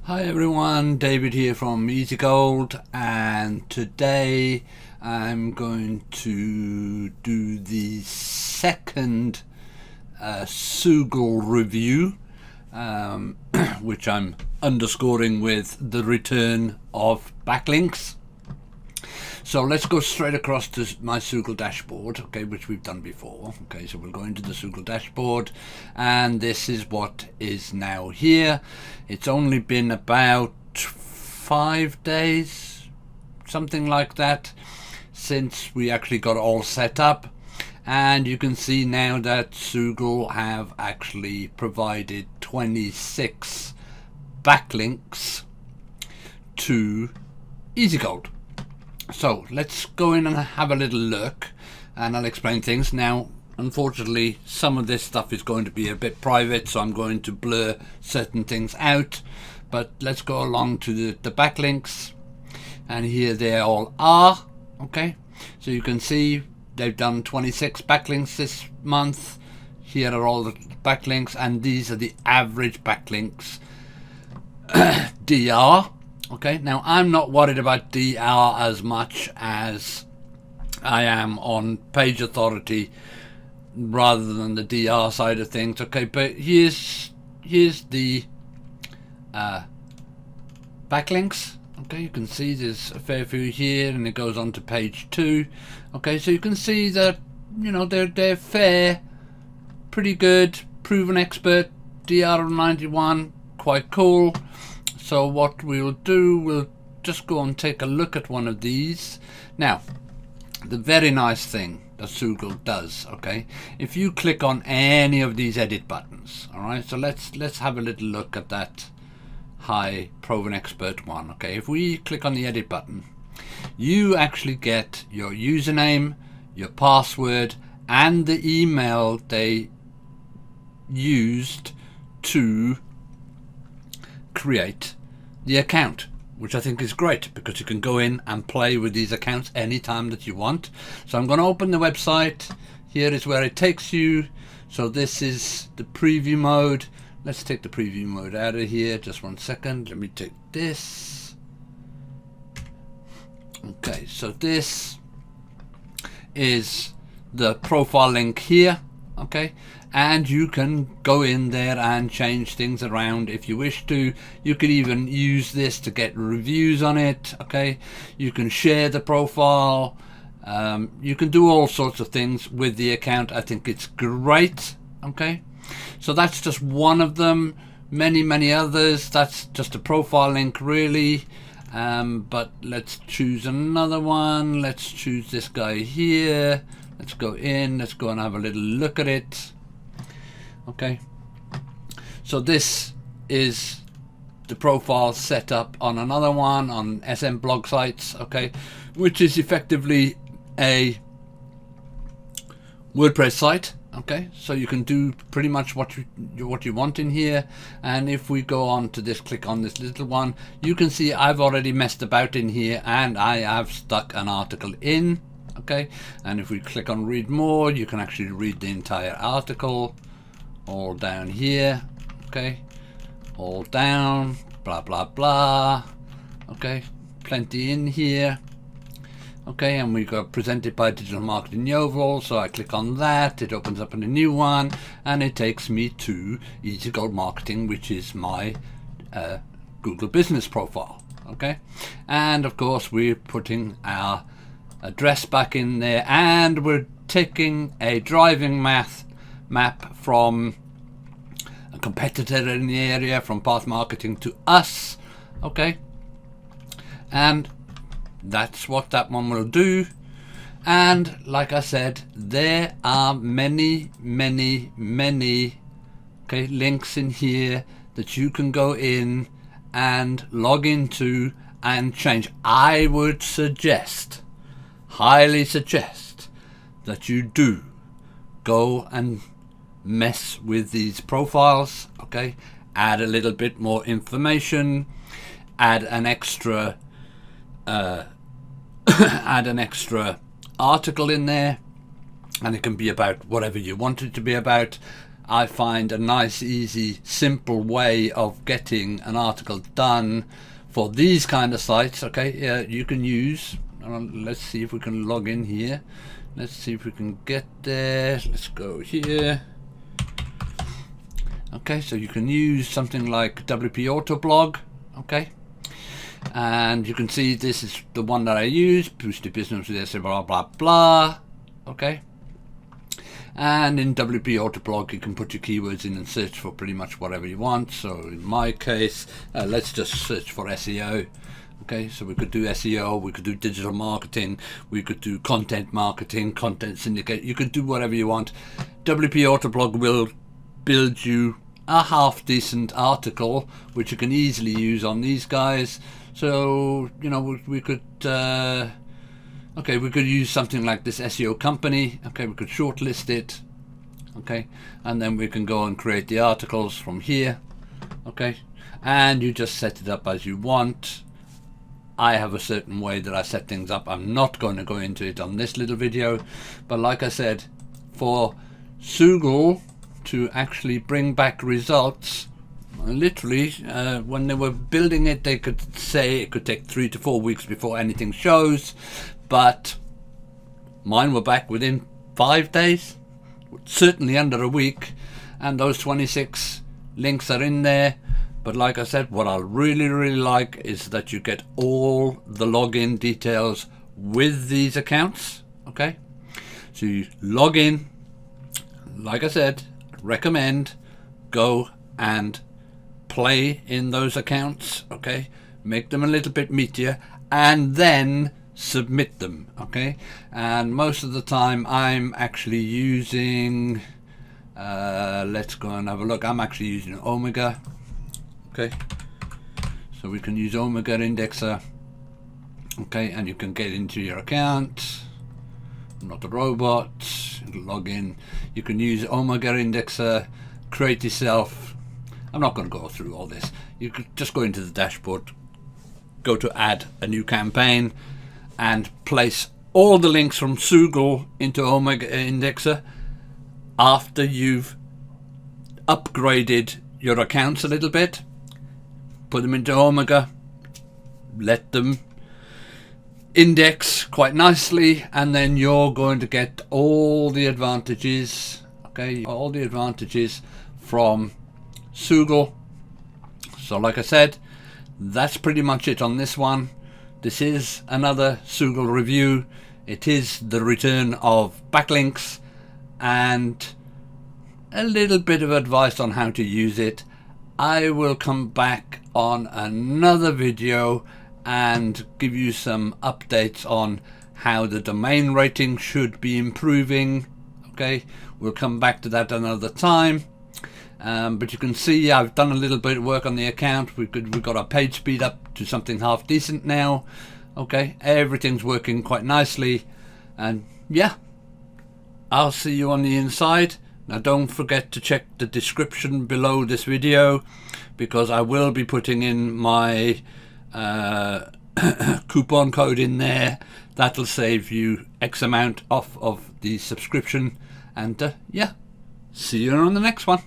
Hi everyone, David here from 𝐒𝐨𝐳𝐿, and today I'm going to do the second Soogle review, which I'm underscoring with the return of backlinks. So let's go straight across to my Soogle dashboard, okay, which we've done before. Okay, so we'll go into the Soogle dashboard, and this is what is now here. It's only been about 5 days, something like that, since we actually got it all set up. And you can see now that Soogle have actually provided 26 backlinks to 𝐒𝐨𝐿. So let's go in and have a little look, and I'll explain things. Now, unfortunately, some of this stuff is going to be a bit private, so I'm going to blur certain things out. But let's go along to the backlinks, and here they all are. Okay, so you can see they've done 26 backlinks this month. Here are all the backlinks, and these are the average backlinks DR. Okay, now I'm not worried about DR as much as I am on page authority rather than the DR side of things. Okay, but here's the backlinks. Okay, you can see there's a fair few here, and it goes on to page 2. Okay, so you can see that, you know, they're fair, pretty good, proven expert, DR of 91, quite cool. So what we'll do, we'll just go and take a look at one of these. Now, the very nice thing that Soogle does, okay, if you click on any of these edit buttons, all right, so let's have a little look at that high proven expert one. Okay, if we click on the edit button, you actually get your username, your password, and the email they used to create the account, which I think is great because you can go in and play with these accounts anytime that you want. So I'm going to open the website. Here is where it takes you. So this is the preview mode. Let's take the preview mode out of here. Just 1 second. Let me take this. Okay, so this is the profile link here. Okay, and you can go in there and change things around if you wish to. You could even use this to get reviews on it. Okay, you can share the profile. You can do all sorts of things with the account. I think it's great. Okay, so that's just one of them. Many others. That's just a profile link, really. But let's choose another one. Let's choose this guy here. Let's go in, let's go and have a little look at it. Okay, so this is the profile set up on another one on SM blog sites, okay, which is effectively a WordPress site. Okay, so you can do pretty much what you want in here. And if we go on to this, click on this little one, you can see I've already messed about in here, and I have stuck an article in. Okay, and if we click on read more, you can actually read the entire article all down here. Okay, all down, blah blah blah. Okay, plenty in here. Okay, and we got presented by Digital Marketing Yeovil, so I click on that, it opens up in a new one, and it takes me to 𝐒𝐴𝐳 Marketing, which is my Google business profile. Okay, and of course we're putting our address back in there, and we're taking a driving map from a competitor in the area, from Path Marketing to us. Okay, and that's what that one will do. And like I said, there are many okay, links in here that you can go in and log into and change. I would highly suggest that you do go and mess with these profiles. Okay, add a little bit more information, add an extra add an extra article in there, and it can be about whatever you want it to be about. I find a nice, easy, simple way of getting an article done for these kind of sites. Okay, you can use, let's see if we can log in here. Let's see if we can get there. Let's go here. Okay, so you can use something like WP AutoBlog. Okay, and you can see this is the one that I use, boost your business with SEO, blah blah blah. Okay, and in WP AutoBlog you can put your keywords in and search for pretty much whatever you want. So in my case, let's just search for SEO. Okay, so we could do SEO, we could do digital marketing, we could do content marketing, content syndicate, you could do whatever you want. WP AutoBlog will build you a half decent article which you can easily use on these guys. So, you know, we could okay, we could use something like this SEO company. Okay, we could shortlist it. Okay, and then we can go and create the articles from here. Okay, and you just set it up as you want. I have a certain way that I set things up. I'm not going to go into it on this little video, but like I said, for Soogle to actually bring back results, literally when they were building it, they could say it could take 3 to 4 weeks before anything shows, but mine were back within 5 days, certainly under a week, and those 26 links are in there. But like I said, what I really like is that you get all the login details with these accounts. Okay, so you log in. Like I said, recommend go and play in those accounts. Okay, make them a little bit meatier and then submit them. Okay, and most of the time I'm actually using let's go and have a look. I'm actually using Omega. Okay, so we can use Omega Indexer. Okay, and you can get into your account. I'm not a robot. It'll log in. You can use Omega Indexer, create yourself. I'm not going to go through all this. You could just go into the dashboard, go to add a new campaign, and place all the links from Soogle into Omega Indexer after you've upgraded your accounts a little bit. Put them into Omega, let them index quite nicely, and then you're going to get all the advantages. Okay, all the advantages from Soogle. So like I said, that's pretty much it on this one. This is another Soogle review. It is the return of backlinks and a little bit of advice on how to use it. I will come back on another video and give you some updates on how the domain rating should be improving. Okay, we'll come back to that another time. But you can see I've done a little bit of work on the account. We've got our page speed up to something half decent now. Okay, everything's working quite nicely, and yeah, I'll see you on the inside. Now don't forget to check the description below this video, because I will be putting in my coupon code in there. That'll save you X amount off of the subscription, and yeah, see you on the next one.